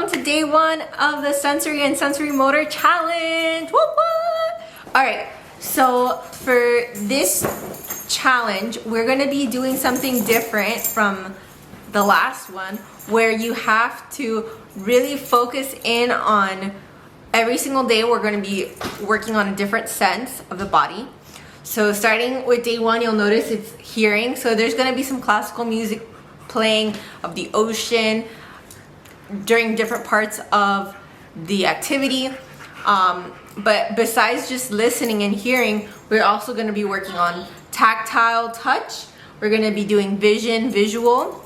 welcome to day 1 of the sensory and sensory motor challenge. Alright, so for this challenge, we're going to be doing something different from the last one, where you have to really focus in on every single day. We're going to be working on a different sense of the body. So starting with day 1, you'll notice it's hearing. So there's going to be some classical music playing of the ocean during different parts of the activity. But besides just listening and hearing, we're also going to be working on tactile touch. We're going to be doing vision, visual.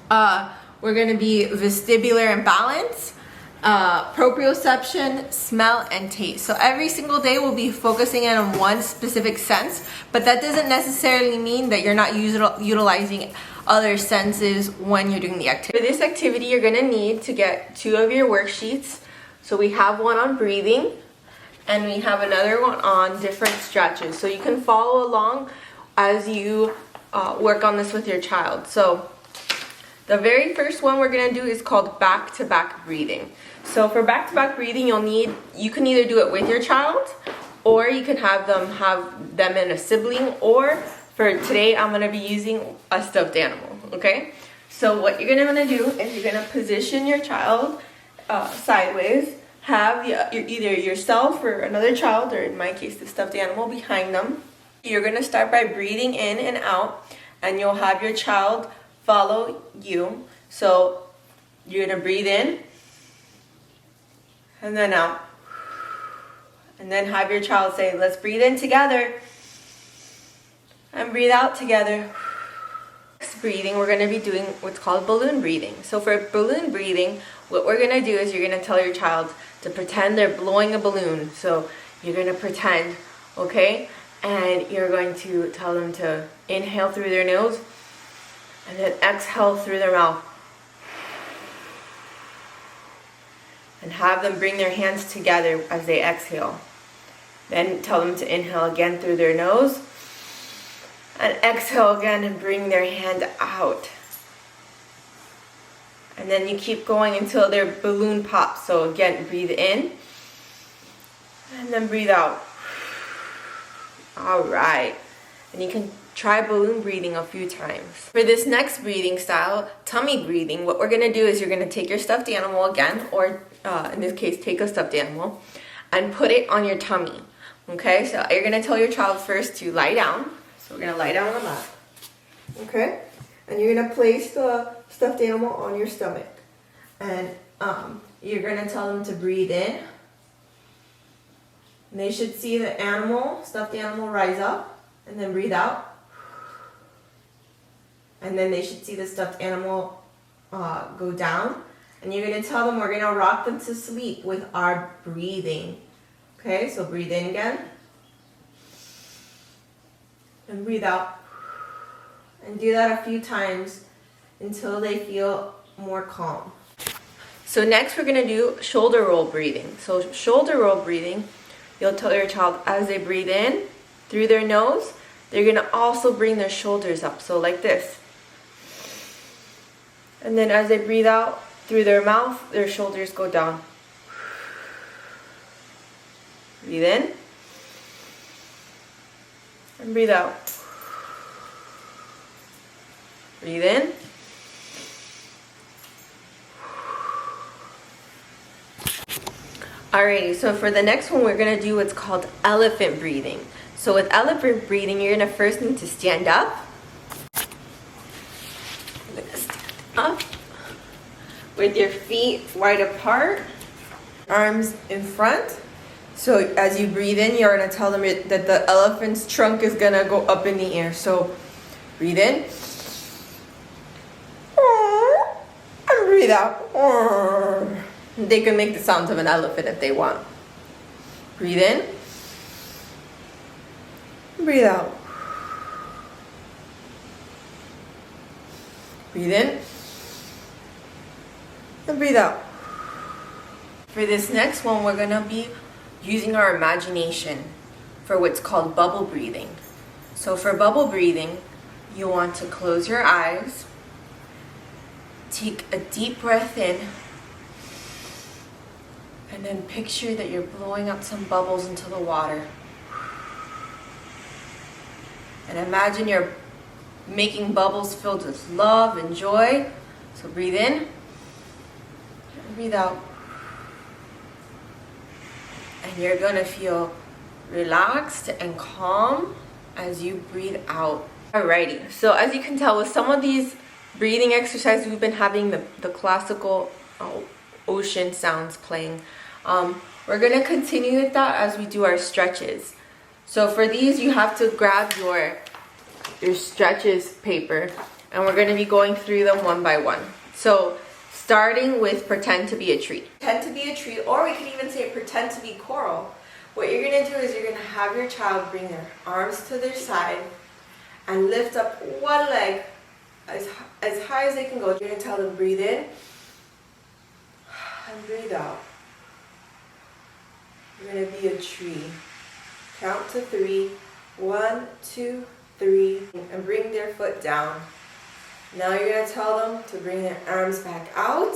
We're going to be vestibular and balance, proprioception, smell, and taste. So every single day we'll be focusing in on one specific sense, but that doesn't necessarily mean that you're not utilizing other senses when you're doing the activity. For this activity, you're going to need to get 2 of your worksheets. So we have one on breathing, and we have another one on different stretches. So you can follow along as you work on this with your child. So the very first one we're going to do is called back-to-back breathing. So for back-to-back breathing, you can either do it with your child, or you can have them in a sibling, or for today, I'm going to be using a stuffed animal, okay? So what you're going to want to do is you're going to position your child sideways, have either yourself or another child, or in my case, the stuffed animal behind them. You're going to start by breathing in and out, and you'll have your child follow you. So you're going to breathe in, and then out. And then have your child say, let's breathe in together. And breathe out together. Next breathing, we're going to be doing what's called balloon breathing. So for balloon breathing, what we're going to do is you're going to tell your child to pretend they're blowing a balloon. So you're going to pretend, okay? And you're going to tell them to inhale through their nose and then exhale through their mouth. And have them bring their hands together as they exhale. Then tell them to inhale again through their nose. And exhale again and bring their hand out. And then you keep going until their balloon pops. So again, breathe in. And then breathe out. Alright. And you can try balloon breathing a few times. For this next breathing style, tummy breathing, what we're going to do is you're going to take your stuffed animal again, or in this case, take a stuffed animal, and put it on your tummy. Okay, so you're going to tell your child first to lie down. So we're going to lie down on the mat. Okay? And you're going to place the stuffed animal on your stomach. And you're going to tell them to breathe in. And they should see the stuffed animal rise up. And then breathe out. And then they should see the stuffed animal go down. And you're going to tell them we're going to rock them to sleep with our breathing. Okay? So breathe in again. And breathe out. And do that a few times until they feel more calm. So next we're going to do shoulder roll breathing. So shoulder roll breathing, you'll tell your child as they breathe in through their nose, they're going to also bring their shoulders up. So like this. And then as they breathe out through their mouth, their shoulders go down. Breathe in. And breathe out. Breathe in. Alrighty, so for the next one, we're going to do what's called elephant breathing. So with elephant breathing, you're going to first need to stand up. You're going to stand up with your feet wide apart, arms in front. So as you breathe in, you're going to tell them that the elephant's trunk is going to go up in the air. So breathe in. And breathe out. They can make the sounds of an elephant if they want. Breathe in. Breathe out. Breathe in. And breathe out. For this next one, we're going to be using our imagination for what's called bubble breathing. So for bubble breathing, you want to close your eyes, take a deep breath in, And then picture that you're blowing out some bubbles into the water. And imagine you're making bubbles filled with love and joy. So breathe in and breathe out. And you're gonna feel relaxed and calm as you breathe out. Alrighty, so as you can tell with some of these breathing exercises, we've been having the classical ocean sounds playing. We're gonna continue with that as we do our stretches. So for these, you have to grab your stretches paper, and we're gonna be going through them one by one. So starting with pretend to be a tree. Pretend to be a tree, or we could even say pretend to be coral. What you're gonna do is you're gonna have your child bring their arms to their side and lift up one leg as high as they can go. You're gonna tell them breathe in and breathe out. You're gonna be a tree. Count to 3. 1, 2, 3, and bring their foot down. Now you're gonna tell them to bring their arms back out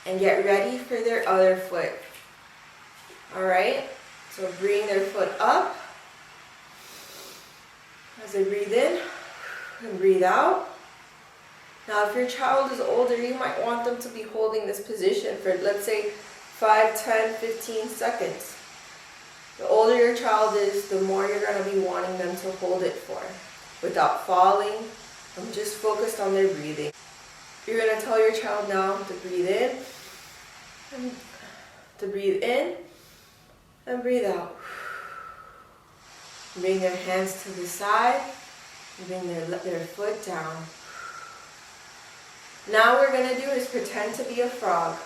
and get ready for their other foot. All right, so bring their foot up as they breathe in and breathe out. Now if your child is older, you might want them to be holding this position for, let's say, 5, 10, 15 seconds. The older your child is, the more you're going to be wanting them to hold it for, without falling. I'm just focused on their breathing. You're going to tell your child now to breathe in, and breathe out. Bring their hands to the side, and bring their foot down. Now what we're going to do is pretend to be a frog.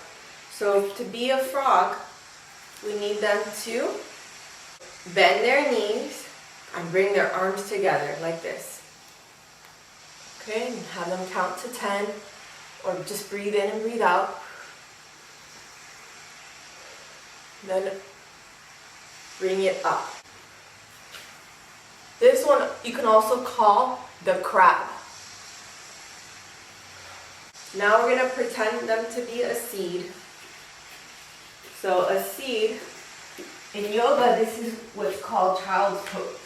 So to be a frog, we need them to bend their knees and bring their arms together like this. Okay, and have them count to 10, or just breathe in and breathe out. Then bring it up. This one you can also call the crab. Now we're going to pretend them to be a seed. So a seed, in yoga, this is what's called child's pose.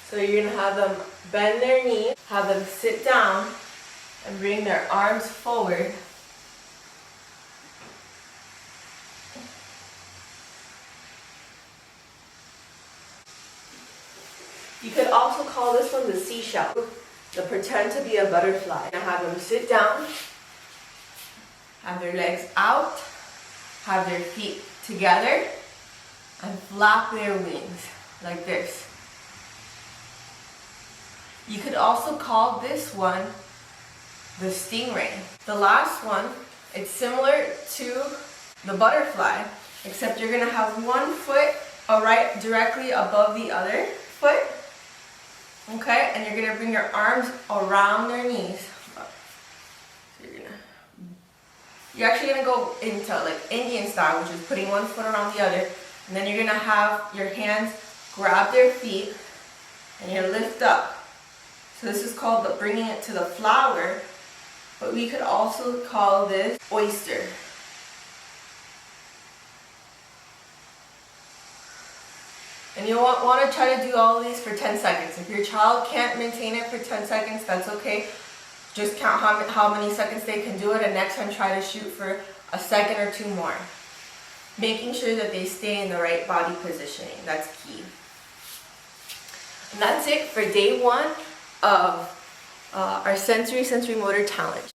So you're going to have them bend their knees, have them sit down, and bring their arms forward. You could also call this one the seashell. The pretend to be a butterfly. Now have them sit down, have their legs out, have their feet together, and flap their wings like this. You could also call this one the stingray. The last one, it's similar to the butterfly, except you're going to have one foot right directly above the other foot. Okay, and you're going to bring your arms around their knees. So you're actually going to go into like Indian style, which is putting one foot around the other. And then you're going to have your hands grab their feet and you lift up. So this is called bringing it to the flower, but we could also call this oyster. And you want to try to do all of these for 10 seconds. If your child can't maintain it for 10 seconds, that's okay. Just count how many seconds they can do it, and next time try to shoot for a second or 2 more. Making sure that they stay in the right body positioning, that's key. And that's it for day 1 of our sensory motor challenge.